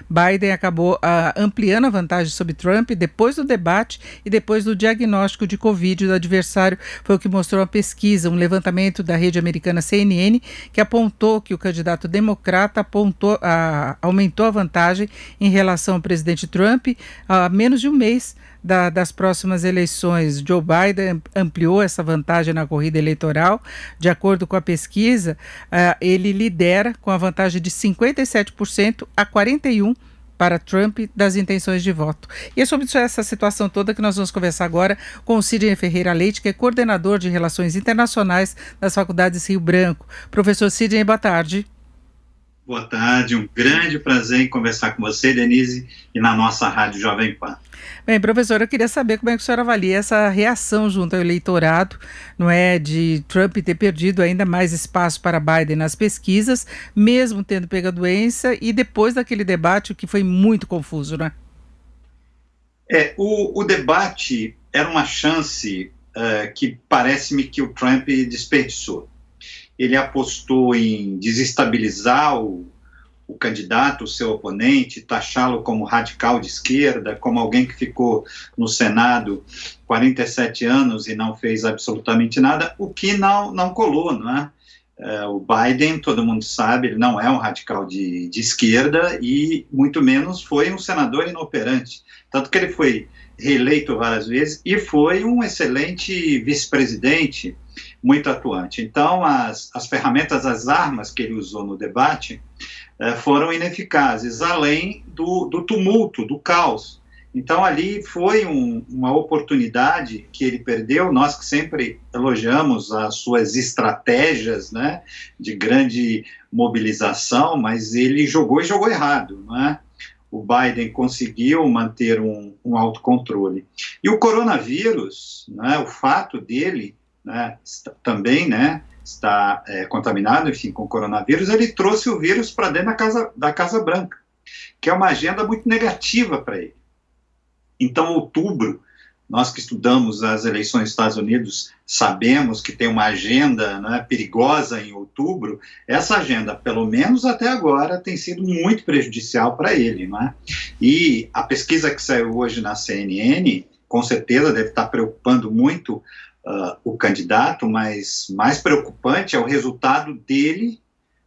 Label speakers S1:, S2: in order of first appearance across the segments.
S1: Biden acabou ampliando a vantagem sobre Trump depois do debate e depois do diagnóstico de Covid do adversário. Foi o que mostrou a pesquisa, um levantamento da rede americana CNN, que apontou que o candidato democrata aumentou a vantagem em relação ao presidente Trump a menos de um mês das próximas eleições. Joe Biden ampliou essa vantagem na corrida eleitoral. De acordo com a pesquisa, ele lidera com a vantagem de 57% a 41% para Trump das intenções de voto. E é sobre essa situação toda que nós vamos conversar agora com o Sidney Ferreira Leite, que é coordenador de Relações Internacionais das Faculdades Rio Branco. Professor Sidney, boa tarde.
S2: Boa tarde, um grande prazer em conversar com você, Denise, e na nossa Rádio Jovem Pan.
S1: Bem, professor, eu queria saber como é que o senhor avalia essa reação junto ao eleitorado, não é, de Trump ter perdido ainda mais espaço para Biden nas pesquisas, mesmo tendo pego a doença, e depois daquele debate, o que foi muito confuso, né?
S2: O debate era uma chance que parece-me que o Trump desperdiçou. Ele apostou em desestabilizar o candidato, o seu oponente, taxá-lo como radical de esquerda, como alguém que ficou no Senado 47 anos e não fez absolutamente nada, o que não colou, não é? O Biden, todo mundo sabe, ele não é um radical de esquerda e muito menos foi um senador inoperante, tanto que ele foi reeleito várias vezes e foi um excelente vice-presidente, muito atuante. Então, as ferramentas, as armas que ele usou no debate foram ineficazes, além do tumulto, do caos. Então, ali foi uma oportunidade que ele perdeu. Nós que sempre elogiamos as suas estratégias, né, de grande mobilização, mas ele jogou e jogou errado, não é? O Biden conseguiu manter um autocontrole. E o coronavírus, né, o fato dele, né, também, né, está contaminado, enfim, com o coronavírus, ele trouxe o vírus para dentro da Casa Branca, que é uma agenda muito negativa para ele. Então, outubro, nós que estudamos as eleições dos Estados Unidos, sabemos que tem uma agenda, né, perigosa em outubro. Essa agenda, pelo menos até agora, tem sido muito prejudicial para ele, não é? E a pesquisa que saiu hoje na CNN, com certeza deve estar preocupando muito o candidato, mas mais preocupante é o resultado dele,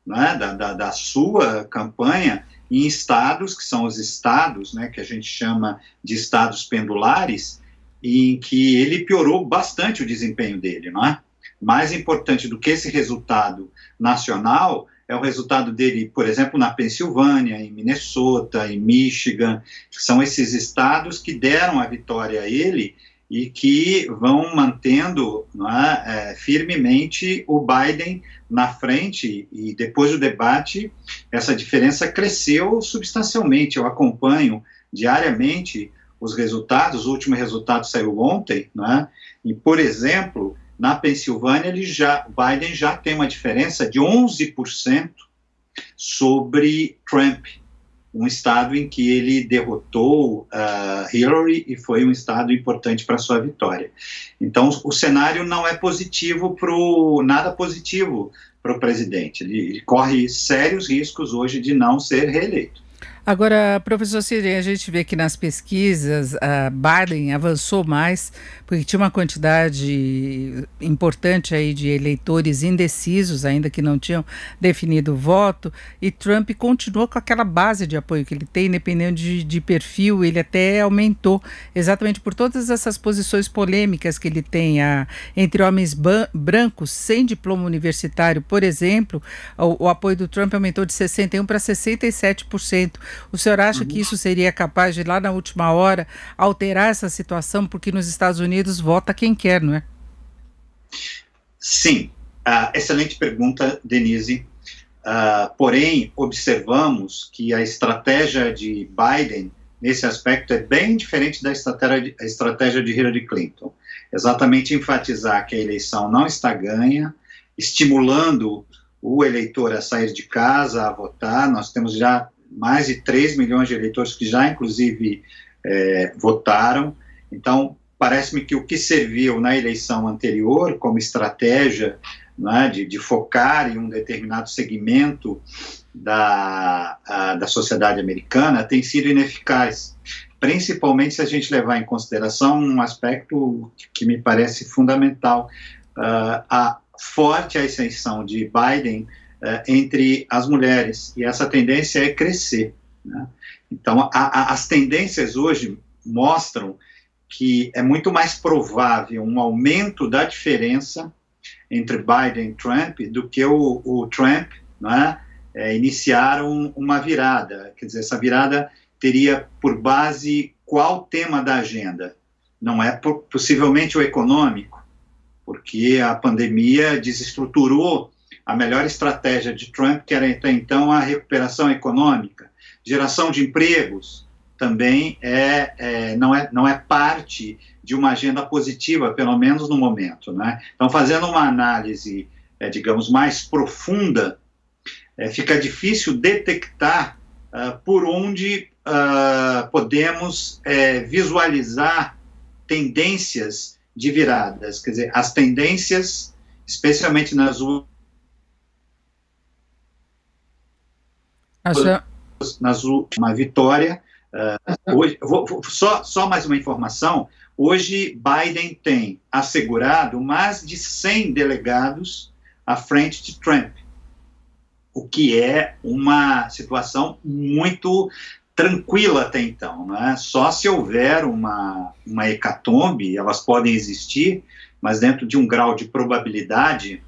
S2: né, da sua campanha, em estados, que são os estados, né, que a gente chama de estados pendulares, em que ele piorou bastante o desempenho dele, não é? Mais importante do que esse resultado nacional é o resultado dele, por exemplo, na Pensilvânia, em Minnesota, em Michigan, que são esses estados que deram a vitória a ele e que vão mantendo, não é, firmemente o Biden na frente, e depois do debate essa diferença cresceu substancialmente. Eu acompanho diariamente os resultados, o último resultado saiu ontem, né? E, por exemplo, na Pensilvânia, Biden já tem uma diferença de 11% sobre Trump, um estado em que ele derrotou Hillary e foi um estado importante para sua vitória. Então, o cenário não é positivo nada positivo para o presidente. Ele corre sérios riscos hoje de não ser reeleito.
S1: Agora, professor Sidney, a gente vê que nas pesquisas Biden avançou mais, porque tinha uma quantidade importante aí de eleitores indecisos, ainda que não tinham definido o voto, e Trump continuou com aquela base de apoio que ele tem, independente de perfil, ele até aumentou, exatamente por todas essas posições polêmicas que ele tem entre homens brancos sem diploma universitário, por exemplo, o apoio do Trump aumentou de 61% para 67%. O senhor acha que isso seria capaz de, lá na última hora, alterar essa situação? Porque nos Estados Unidos vota quem quer, não é?
S2: Sim. Excelente pergunta, Denise. Porém, observamos que a estratégia de Biden, nesse aspecto, é bem diferente da estratégia de Hillary Clinton. Exatamente enfatizar que a eleição não está ganha, estimulando o eleitor a sair de casa, a votar. Nós temos já mais de 3 milhões de eleitores que já, inclusive, votaram. Então, parece-me que o que serviu na eleição anterior como estratégia, né, de focar em um determinado segmento da sociedade americana tem sido ineficaz, principalmente se a gente levar em consideração um aspecto que me parece fundamental, a forte ascensão de Biden entre as mulheres, e essa tendência é crescer, né? Então, as tendências hoje mostram que é muito mais provável um aumento da diferença entre Biden e Trump do que o Trump, né, iniciar uma virada. Quer dizer, essa virada teria por base qual tema da agenda? Não é possivelmente o econômico, porque a pandemia desestruturou a melhor estratégia de Trump, que era até então a recuperação econômica. Geração de empregos também não é parte de uma agenda positiva, pelo menos no momento, né? Então, fazendo uma análise, digamos, mais profunda, fica difícil detectar por onde podemos visualizar tendências de viradas. Quer dizer, as tendências, especialmente nas últimas vitória. Hoje, só mais uma informação, hoje Biden tem assegurado mais de 100 delegados à frente de Trump, o que é uma situação muito tranquila até então, né? Só se houver uma hecatombe, elas podem existir, mas dentro de um grau de probabilidade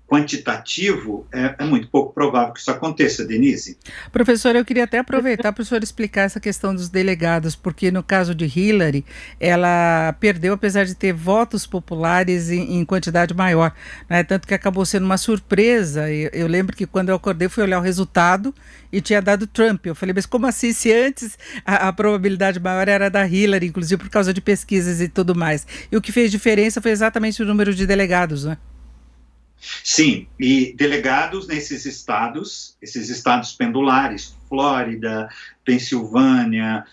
S2: quantitativo, é muito pouco provável que isso aconteça, Denise.
S1: Professor, eu queria até aproveitar para o senhor explicar essa questão dos delegados, porque no caso de Hillary, ela perdeu, apesar de ter votos populares em quantidade maior, né? Tanto que acabou sendo uma surpresa. Eu lembro que quando eu acordei, fui olhar o resultado e tinha dado Trump. Eu falei, mas como assim, se antes a probabilidade maior era da Hillary, inclusive por causa de pesquisas e tudo mais. E o que fez diferença foi exatamente o número de delegados, né?
S2: Sim, e delegados nesses estados, esses estados pendulares, Flórida, Pensilvânia,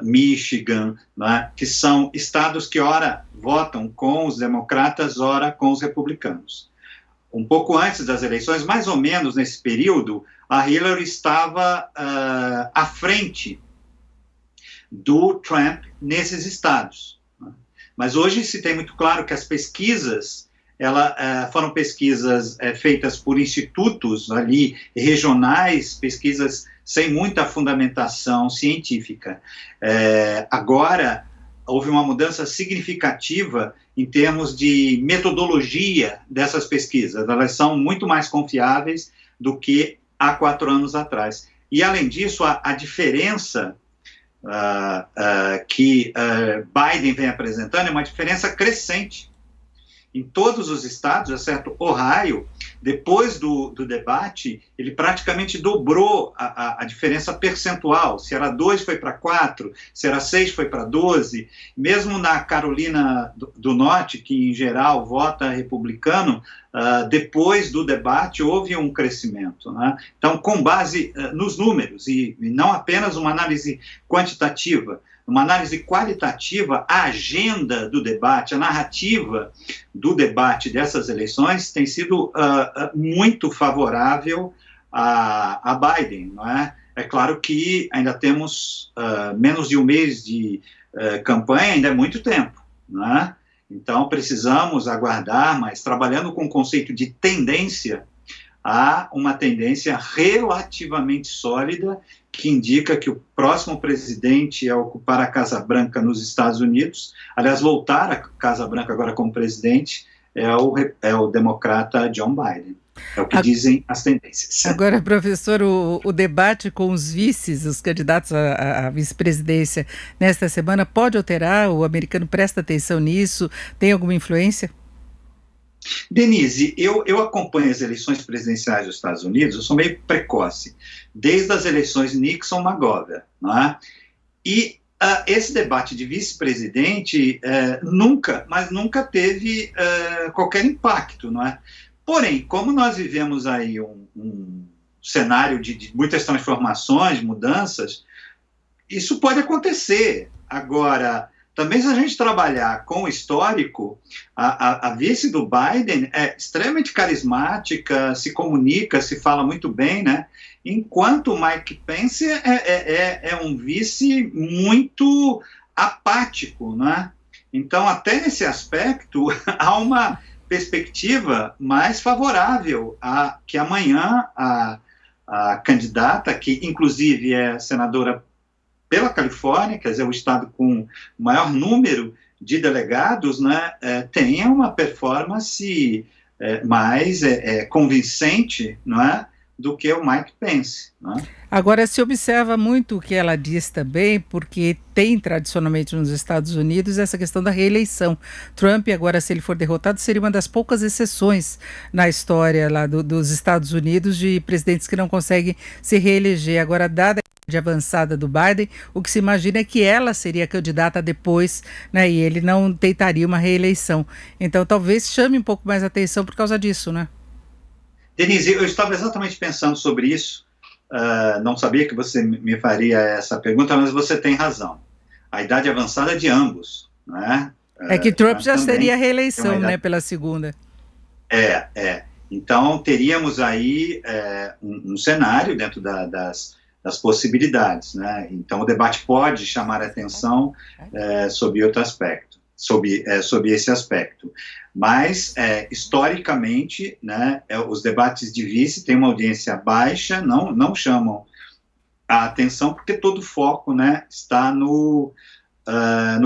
S2: Michigan, né, que são estados que ora votam com os democratas, ora com os republicanos. Um pouco antes das eleições, mais ou menos nesse período, a Hillary estava à frente do Trump nesses estados, né? Mas hoje se tem muito claro que as pesquisas foram pesquisas feitas por institutos ali regionais, pesquisas sem muita fundamentação científica. Agora, houve uma mudança significativa em termos de metodologia dessas pesquisas. Elas são muito mais confiáveis do que há 4 anos atrás. E, além disso, a diferença que Biden vem apresentando é uma diferença crescente. Em todos os estados, exceto Ohio, depois do debate, ele praticamente dobrou a diferença percentual. Se era 2, foi para 4, se era 6, foi para 12. Mesmo na Carolina do Norte, que em geral vota republicano, depois do debate houve um crescimento, né? Então, com base nos números, e não apenas uma análise quantitativa, uma análise qualitativa, a agenda do debate, a narrativa do debate dessas eleições tem sido muito favorável a Biden, não é? É claro que ainda temos menos de um mês de campanha, ainda é muito tempo, não é? Então precisamos aguardar, mas trabalhando com o conceito de tendência, há uma tendência relativamente sólida que indica que o próximo presidente a ocupar a Casa Branca nos Estados Unidos, aliás, voltar à Casa Branca agora como presidente, é o democrata John Biden. É o que dizem as tendências.
S1: Agora, professor, o debate com os vices, os candidatos à vice-presidência nesta semana, pode alterar? O americano presta atenção nisso? Tem alguma influência?
S2: Denise, eu acompanho as eleições presidenciais dos Estados Unidos, eu sou meio precoce, desde as eleições Nixon-McGovern, não é? E esse debate de vice-presidente nunca teve qualquer impacto, não é? Porém, como nós vivemos aí um cenário de muitas transformações, mudanças, isso pode acontecer. Agora, também se a gente trabalhar com o histórico, a vice do Biden é extremamente carismática, se comunica, se fala muito bem, né? Enquanto o Mike Pence é um vice muito apático, né? Então, até nesse aspecto, há uma perspectiva mais favorável a que amanhã a candidata, que inclusive é senadora pela Califórnia, quer dizer, o estado com o maior número de delegados, né, tenha uma performance mais convincente, não é, do que o Mike Pence, não é?
S1: Agora, se observa muito o que ela diz também, porque tem tradicionalmente nos Estados Unidos essa questão da reeleição. Trump, agora, se ele for derrotado, seria uma das poucas exceções na história lá dos Estados Unidos de presidentes que não conseguem se reeleger. Agora, dada a idade avançada do Biden, o que se imagina é que ela seria candidata depois, né, e ele não tentaria uma reeleição. Então, talvez chame um pouco mais atenção por causa disso, né?
S2: Denise, eu estava exatamente pensando sobre isso. Não sabia que você me faria essa pergunta, mas você tem razão. A idade avançada é de ambos, né?
S1: É que Trump já
S2: também
S1: seria a
S2: tem
S1: reeleição,
S2: uma idade...
S1: né, pela segunda.
S2: Então, teríamos aí um cenário dentro das possibilidades, né? Então, o debate pode chamar a atenção sobre outro aspecto, sobre esse aspecto. Mas, historicamente, né, os debates de vice têm uma audiência baixa, não chamam a atenção, porque todo o foco, né, está no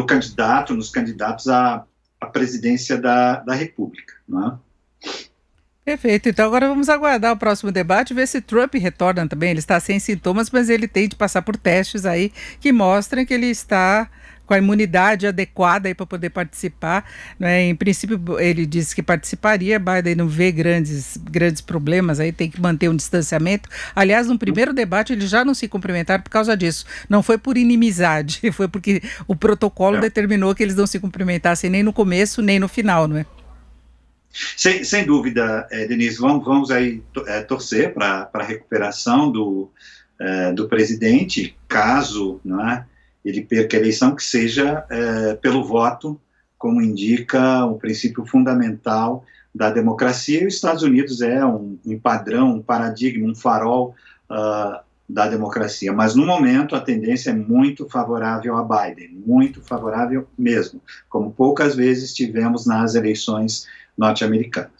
S2: candidato, nos candidatos à presidência da República, né?
S1: Perfeito, então agora vamos aguardar o próximo debate, ver se Trump retorna também. Ele está sem sintomas, mas ele tem de passar por testes aí que mostrem que ele está com a imunidade adequada para poder participar, né? Em princípio, ele disse que participaria. Biden não vê grandes problemas, aí tem que manter um distanciamento. Aliás, no primeiro debate eles já não se cumprimentaram por causa disso. Não foi por inimizade, foi porque o protocolo determinou que eles não se cumprimentassem nem no começo, nem no final, não é?
S2: Sem dúvida, Denise, vamos aí torcer para a recuperação do presidente, caso, não é, ele perca a eleição, que seja pelo voto, como indica o princípio fundamental da democracia. E os Estados Unidos é um padrão, um paradigma, um farol da democracia. Mas, no momento, a tendência é muito favorável a Biden, muito favorável mesmo, como poucas vezes tivemos nas eleições norte-americanas.